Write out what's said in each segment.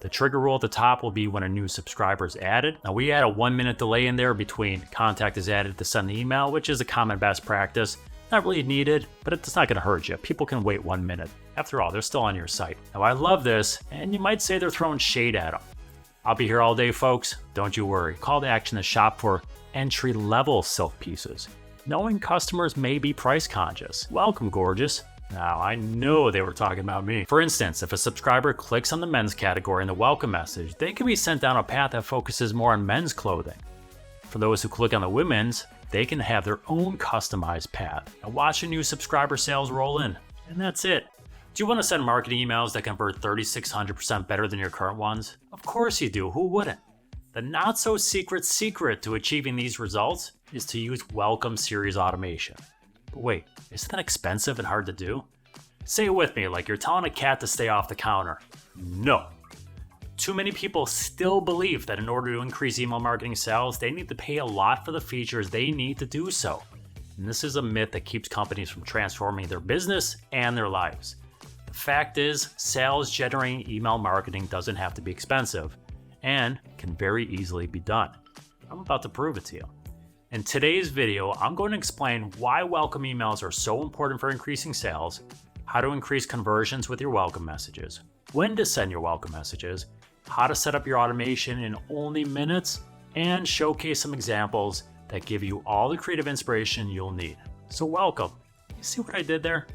The trigger rule at the top will be when a new subscriber is added. Now we add a 1-minute delay in there between contact is added to send the email, which is a common best practice. Not really needed, but it's not going to hurt you. People can wait 1 minute. After all, they're still on your site. Now I love this, and you might say they're throwing shade at them. I'll be here all day, folks. Don't you worry. Call to action to shop for entry-level silk pieces, knowing customers may be price conscious. Welcome, gorgeous. Now, I know they were talking about me. For instance, if a subscriber clicks on the men's category in the welcome message, they can be sent down a path that focuses more on men's clothing. For those who click on the women's, they can have their own customized path. Now watch your new subscriber sales roll in, and that's it. Do you want to send marketing emails that convert 3,600% better than your current ones? Of course you do, who wouldn't? The not so secret to achieving these results is to use welcome series automation. But wait, isn't that expensive and hard to do? Say it with me, like you're telling a cat to stay off the counter. No. Too many people still believe that in order to increase email marketing sales, they need to pay a lot for the features they need to do so. And this is a myth that keeps companies from transforming their business and their lives. The fact is, sales generating email marketing doesn't have to be expensive and can very easily be done. I'm about to prove it to you. In today's video, I'm going to explain why welcome emails are so important for increasing sales, how to increase conversions with your welcome messages, when to send your welcome messages, how to set up your automation in only minutes, and showcase some examples that give you all the creative inspiration you'll need. So welcome. You see what I did there?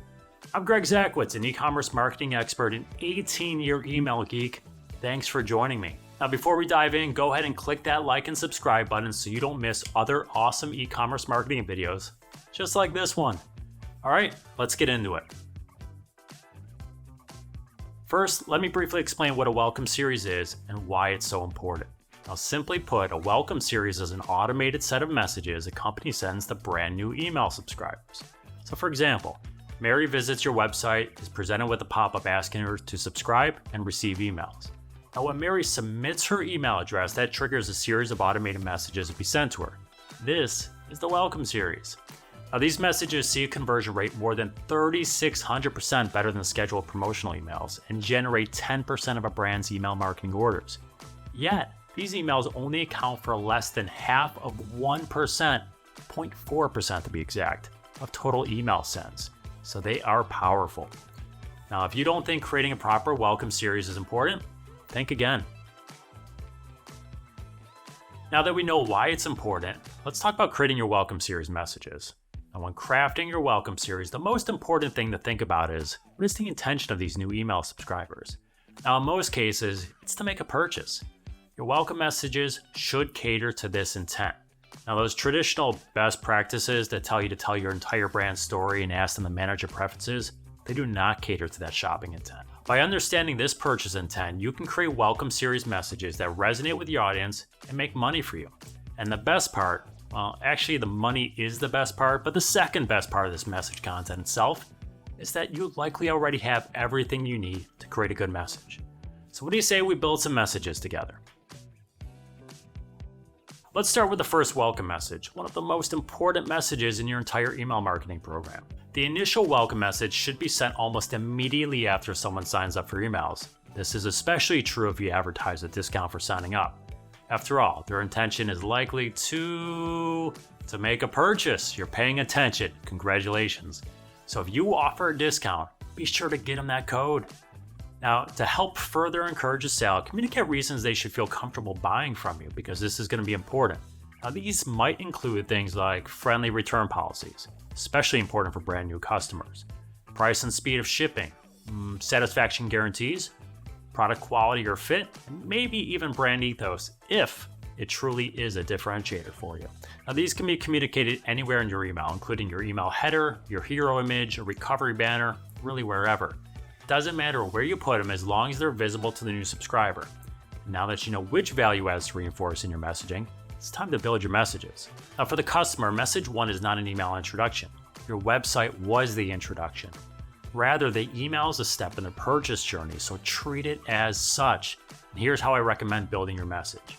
I'm Greg Zackwitz, an e-commerce marketing expert and 18-year email geek. Thanks for joining me. Now, before we dive in, go ahead and click that like and subscribe button so you don't miss other awesome e-commerce marketing videos, just like this one. All right, let's get into it. First, let me briefly explain what a welcome series is and why it's so important. Now, simply put, a welcome series is an automated set of messages a company sends to brand new email subscribers. So for example, Mary visits your website, is presented with a pop-up asking her to subscribe and receive emails. Now, when Mary submits her email address, that triggers a series of automated messages to be sent to her. This is the welcome series. Now, these messages see a conversion rate more than 3,600% better than scheduled promotional emails and generate 10% of a brand's email marketing orders. Yet, these emails only account for less than half of 1%, 0.4% to be exact, of total email sends. So they are powerful. Now, if you don't think creating a proper welcome series is important, think again. Now that we know why it's important, let's talk about creating your welcome series messages. Now, when crafting your welcome series, the most important thing to think about is, what is the intention of these new email subscribers? Now, in most cases, it's to make a purchase. Your welcome messages should cater to this intent. Now, those traditional best practices that tell you to tell your entire brand story and ask them to manage your preferences, they do not cater to that shopping intent. By understanding this purchase intent, you can create welcome series messages that resonate with your audience and make money for you. And the best part, well, actually the money is the best part, but the second best part of this message content itself is that you likely already have everything you need to create a good message. So what do you say we build some messages together? Let's start with the first welcome message, one of the most important messages in your entire email marketing program. The initial welcome message should be sent almost immediately after someone signs up for emails. This is especially true if you advertise a discount for signing up. After all, their intention is likely to make a purchase. You're paying attention. Congratulations. So if you offer a discount, be sure to get them that code. Now, to help further encourage a sale, communicate reasons they should feel comfortable buying from you, because this is going to be important. Now, these might include things like friendly return policies, especially important for brand new customers, price and speed of shipping, satisfaction guarantees, product quality or fit, and maybe even brand ethos if it truly is a differentiator for you. Now, these can be communicated anywhere in your email, including your email header, your hero image, a recovery banner, really wherever. Doesn't matter where you put them as long as they're visible to the new subscriber. Now that you know which value adds to reinforce in your messaging, it's time to build your messages. Now, for the customer, message one is not an email introduction. Your website was the introduction. Rather, the email is a step in the purchase journey, so treat it as such. And here's how I recommend building your message.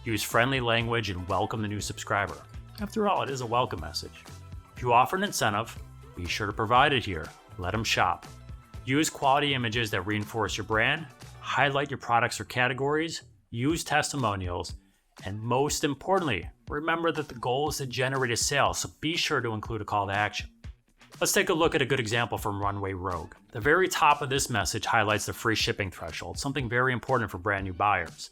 Use friendly language and welcome the new subscriber. After all, it is a welcome message. If you offer an incentive, be sure to provide it here. Let them shop. Use quality images that reinforce your brand. highlight your products or categories, use testimonials, and most importantly, remember that the goal is to generate a sale, so be sure to include a call to action. Let's take a look at a good example from Runway Rogue. The very top of this message highlights the free shipping threshold, something very important for brand new buyers.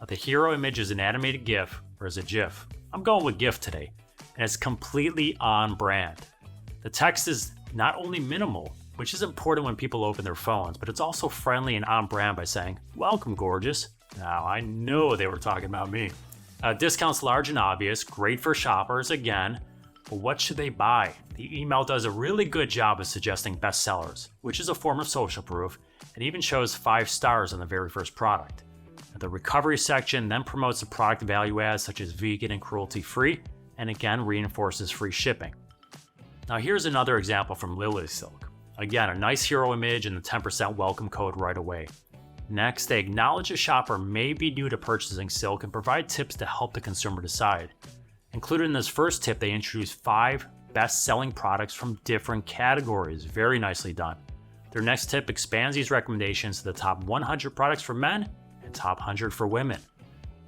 Now, the hero image is an animated GIF or is a GIF. I'm going with GIF today, and it's completely on brand. The text is not only minimal, which is important when people open their phones, but it's also friendly and on brand by saying, "Welcome, gorgeous." Now, I know they were talking about me. Discounts large and obvious, great for shoppers again, but what should they buy? The email does a really good job of suggesting bestsellers, which is a form of social proof, and even shows 5 stars on the very first product. The recovery section then promotes the product value adds such as vegan and cruelty-free, and again reinforces free shipping. Now here's another example from Lily Silk. Again, a nice hero image and the 10% welcome code right away. Next, they acknowledge a shopper may be new to purchasing silk and provide tips to help the consumer decide. Included in this first tip, they introduce 5 best-selling products from different categories. Very nicely done. Their next tip expands these recommendations to the top 100 products for men and top 100 for women.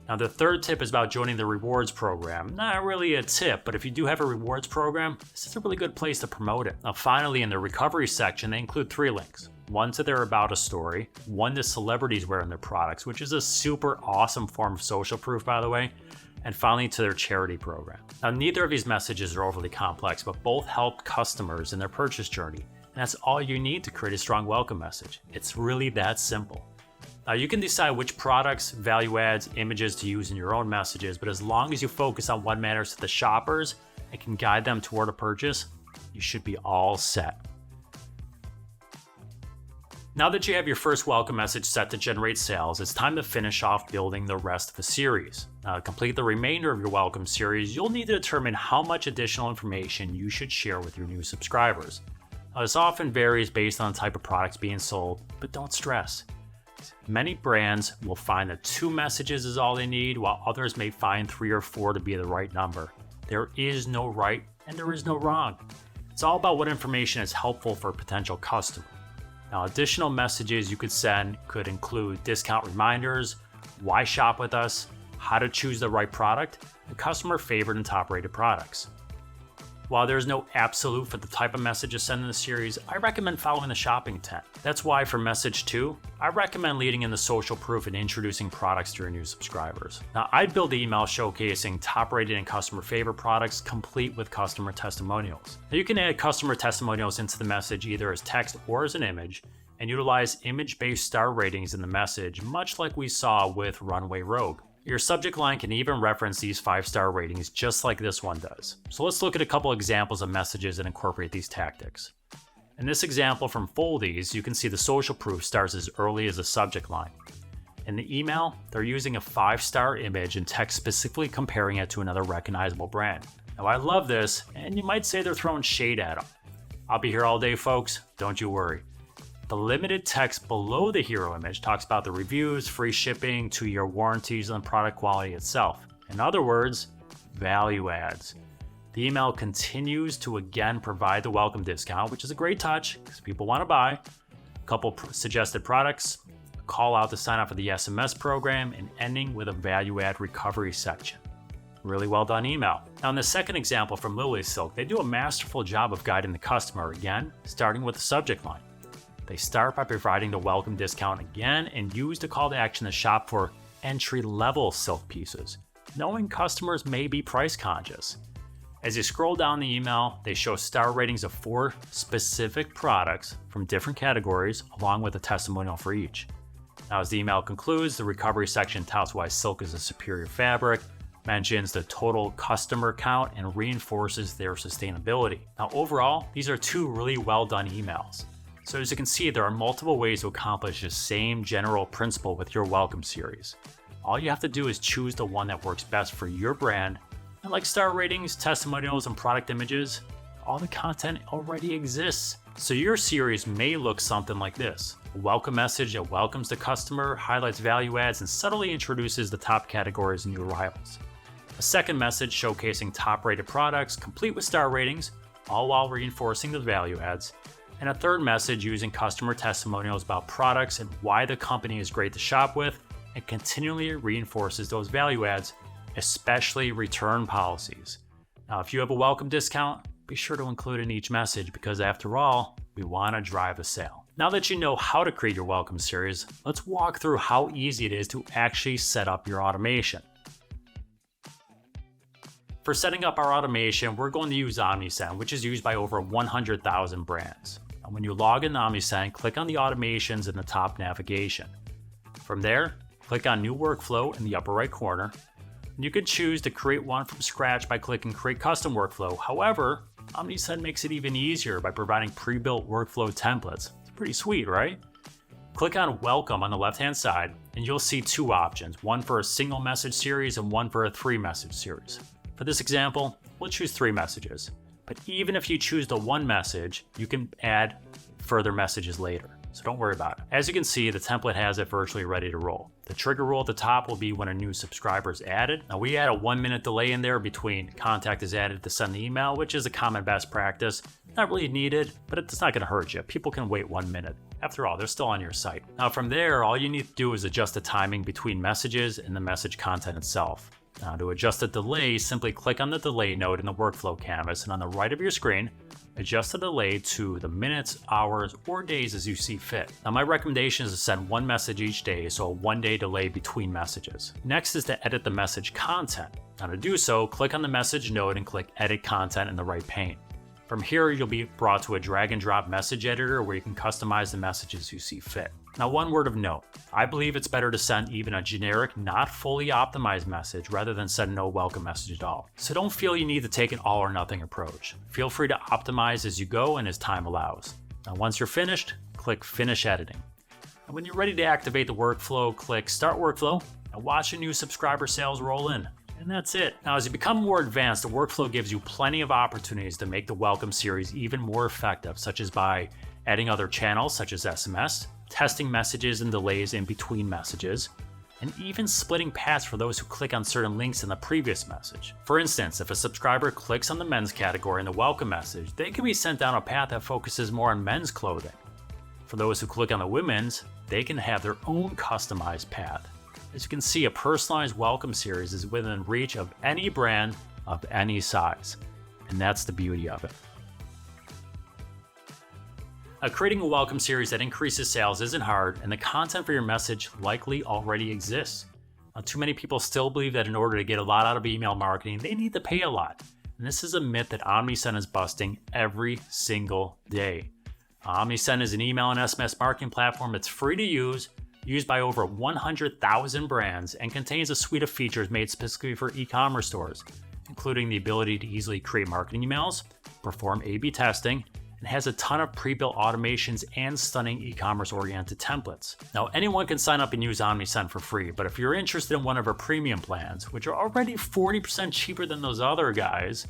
Now, the third tip is about joining the rewards program. Not really a tip, but if you do have a rewards program, this is a really good place to promote it. Now, finally, in the recovery section, they include 3 links. One to their About Us story, one to celebrities wearing their products, which is a super awesome form of social proof, by the way, and finally to their charity program. Now, neither of these messages are overly complex, but both help customers in their purchase journey, and that's all you need to create a strong welcome message. It's really that simple. Now, you can decide which products, value adds, images to use in your own messages, but as long as you focus on what matters to the shoppers and can guide them toward a purchase, you should be all set. Now that you have your first welcome message set to generate sales, it's time to finish off building the rest of the series. Now, to complete the remainder of your welcome series, you'll need to determine how much additional information you should share with your new subscribers. Now, this often varies based on the type of products being sold, but don't stress. Many brands will find that 2 messages is all they need, while others may find 3 or 4 to be the right number. There is no right and there is no wrong. It's all about what information is helpful for a potential customer. Now, additional messages you could send could include discount reminders, why shop with us, how to choose the right product, and customer favorite and top rated products. While there's no absolute for the type of messages sent in the series, I recommend following the shopping intent. That's why for message 2, I recommend leading in the social proof and introducing products to your new subscribers. Now, I'd build the email showcasing top rated and customer favorite products complete with customer testimonials. Now, you can add customer testimonials into the message either as text or as an image, and utilize image-based star ratings in the message, much like we saw with Runway Rogue. Your subject line can even reference these 5-star ratings just like this one does. So let's look at a couple examples of messages that incorporate these tactics. In this example from Foldies, you can see the social proof starts as early as the subject line. In the email, they're using a 5-star image and text specifically comparing it to another recognizable brand. Now, I love this, and you might say they're throwing shade at them. I'll be here all day, folks, don't you worry. The limited text below the hero image talks about the reviews, free shipping, 2-year warranties, and product quality itself. In other words, value adds. The email continues to again provide the welcome discount, which is a great touch because people want to buy, a couple suggested products, a call out to sign up for the SMS program, and ending with a value add recovery section. Really well done email. Now in the second example from Lily Silk, they do a masterful job of guiding the customer again, starting with the subject line. They start by providing the welcome discount again and use the call to action to shop for entry-level silk pieces, knowing customers may be price conscious. As you scroll down the email, they show star ratings of 4 specific products from different categories, along with a testimonial for each. Now, as the email concludes, the recovery section touts why silk is a superior fabric, mentions the total customer count, and reinforces their sustainability. Now, overall, these are 2 really well done emails. So as you can see, there are multiple ways to accomplish the same general principle with your welcome series. All you have to do is choose the one that works best for your brand. And like star ratings, testimonials, and product images, all the content already exists. So your series may look something like this. A welcome message that welcomes the customer, highlights value adds, and subtly introduces the top categories and new arrivals. A second message showcasing top rated products, complete with star ratings, all while reinforcing the value adds. and a third message using customer testimonials about products and why the company is great to shop with, and continually reinforces those value adds, especially return policies. Now, if you have a welcome discount, be sure to include in each message because after all, we want to drive a sale. Now that you know how to create your welcome series, let's walk through how easy it is to actually set up your automation. For setting up our automation, we're going to use Omnisend, which is used by over 100,000 brands. And when you log in Omnisend, click on the automations in the top navigation. From there, click on New Workflow in the upper right corner. And you can choose to create one from scratch by clicking Create Custom Workflow. However, Omnisend makes it even easier by providing pre-built workflow templates. It's pretty sweet, right? Click on Welcome on the left-hand side, and you'll see two options, one for a single message series and one for a 3-message series. For this example, we'll choose 3 messages. But even if you choose the 1 message, you can add further messages later. So don't worry about it. As you can see, the template has it virtually ready to roll. The trigger rule at the top will be when a new subscriber is added. Now we add a 1-minute delay in there between contact is added to send the email, which is a common best practice. Not really needed, but it's not going to hurt you. People can wait 1 minute. After all, they're still on your site. Now from there, all you need to do is adjust the timing between messages and the message content itself. Now to adjust the delay, simply click on the delay node in the workflow canvas, and on the right of your screen, adjust the delay to the minutes, hours, or days as you see fit. Now my recommendation is to send 1 message each day, so a 1-day delay between messages. Next is to edit the message content. Now to do so, click on the message node and click Edit Content in the right pane. From here, you'll be brought to a drag and drop message editor where you can customize the messages you see fit. Now, one word of note, I believe it's better to send even a generic, not fully optimized message rather than send no welcome message at all. So don't feel you need to take an all or nothing approach. Feel free to optimize as you go and as time allows. Now, once you're finished, click Finish Editing. And when you're ready to activate the workflow, click Start Workflow and watch your new subscriber sales roll in. And that's it. Now, as you become more advanced, the workflow gives you plenty of opportunities to make the welcome series even more effective, such as by adding other channels such as SMS, testing messages and delays in between messages, and even splitting paths for those who click on certain links in the previous message. For instance, if a subscriber clicks on the men's category in the welcome message, they can be sent down a path that focuses more on men's clothing. For those who click on the women's, they can have their own customized path. As you can see, a personalized welcome series is within reach of any brand of any size, and that's the beauty of it. Creating a welcome series that increases sales isn't hard, and the content for your message likely already exists. Too many people still believe that in order to get a lot out of email marketing, they need to pay a lot. And this is a myth that Omnisend is busting every single day. Omnisend is an email and SMS marketing platform that's free to use, used by over 100,000 brands, and contains a suite of features made specifically for e-commerce stores, including the ability to easily create marketing emails, perform A/B testing, and has a ton of pre-built automations and stunning e-commerce oriented templates. Now, anyone can sign up and use Omnisend for free, but if you're interested in one of our premium plans, which are already 40% cheaper than those other guys,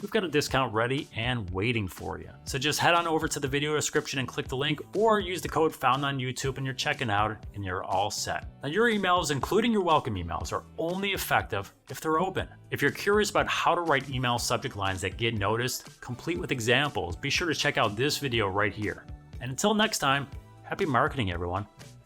we've got a discount ready and waiting for you. So just head on over to the video description and click the link, or use the code found on YouTube and you're checking out and you're all set. Now your emails, including your welcome emails, are only effective if they're open. If you're curious about how to write email subject lines that get noticed, complete with examples, be sure to check out this video right here. And until next time, happy marketing, everyone.